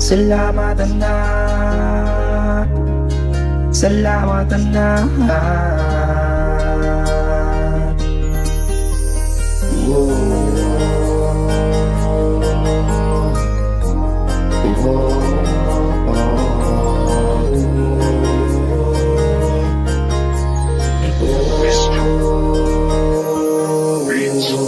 Salamat anak, salamat anak.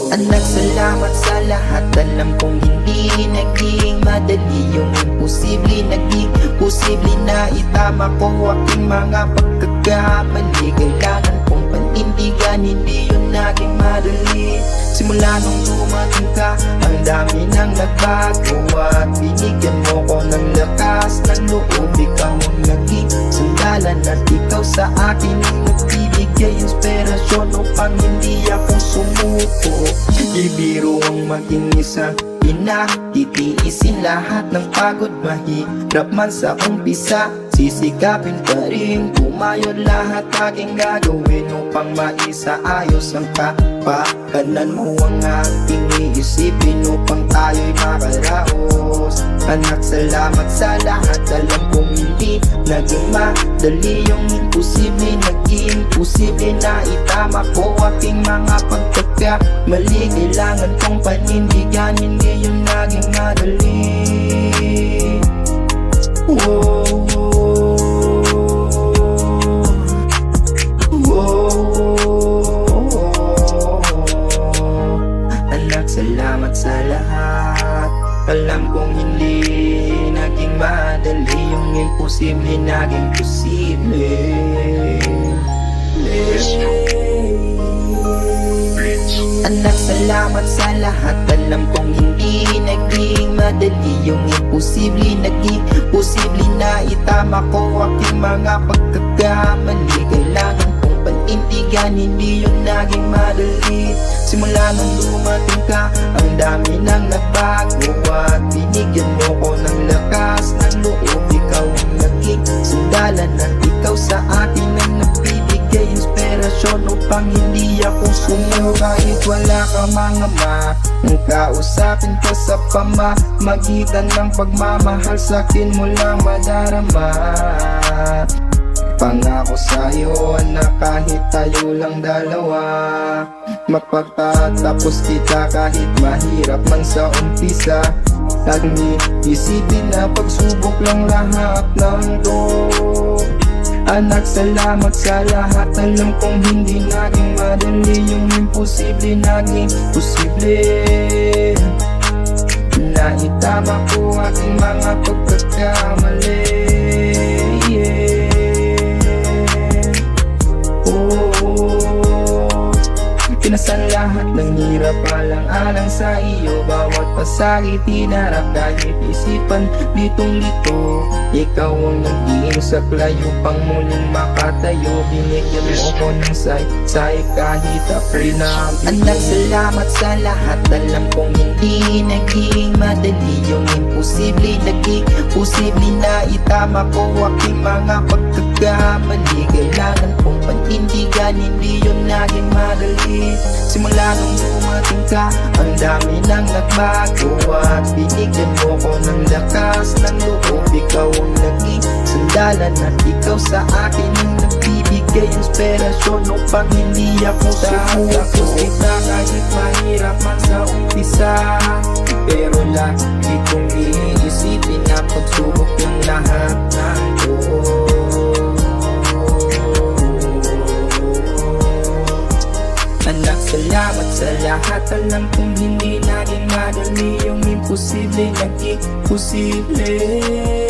Anak, salamat sa lahat. Alam kong hindi naging madali yung imposible. Naging posible na itama ko aking mga pagkakamali. Kailangan kong panindigan, hindi yun naging madali. Simula nung dumating ka, ang dami nang nagbago. At binigyan mo ko ng lakas ng loob. Ikaw ang naging sandalan at ikaw sa akin ang nagbibigay inspirasyon upang hindi ako sumuko. Di biro ang maging isang ina, titiisin lahat ng pagod. Mahirap man sa umpisa, sisikapin pa rin. Kumayod lahat aking gagawin upang maisaayos ang kapakanan mo. Ang aking iisipin upang tayo'y makaraos. Anak, salamat sa lahat. Alam kong hindi naging madali yung imposible. Naging posible na itama ko aking mga pagkakamali. Kailangan kong panindigan, hindi yung naging madali. Whoa. Salamat sa lahat. Alam kong hindi naging madali yung imposible, naging posible. Anak, salamat sa lahat. Alam kong hindi naging madali yung imposible, naging posible na itama ko aking mga pagkakamali. Kailangan kong panindigan, hindi yun naging madali. Simula nung dumating ka, ang dami nang nagbago. At binigyan mo ko ng lakas ng loob. Ikaw ang naging sandalan at ikaw sa akin ang nagbibigay inspirasyon upang hindi ako sumuko. Kahit wala ka mga ang kausapin ka sa pamamagitan ng pagmamahal, sa'kin mo lang madarama. Pangako sa'yo anak, kahit tayo lang dalawa, mapagtatapos kita kahit mahirap man sa umpisa. Laging isipin na pagsubok lang lahat ng to. Anak, salamat sa lahat. Alam kong hindi naging madali yung imposible, naging posible na itama ko aking mga pagkakamali. Pinasan lahat ng hirap alang-alang sa iyo. Bawat pasakit hinarap kahit isipan litong-lito. Ikaw ang naging saklay upang muling makatayo. Binigyan mo ko ng say kahit ako'y nabigo. Anak, salamat sa lahat. Alam kong hindi naging madali yung imposible, naging posible na itama ko aking mga pagkakamali. Kailangan kong panindigan, hindi yun naging madali. Simula nung dumating ka, ang dami nang nagbago. At binigyan mo ko ng lakas ng loob. Ikaw ang naging sandalan at ikaw sa akin ang nagbibigay inspirasyon upang hindi ako sumuko. Kita kahit mahirap man sa umpisa, pero lagi kong iisipin na pagsubok ng lahat ng loob. Anak, salamat sa lahat. Alam kong hindi naging madali yung imposible, naging posible.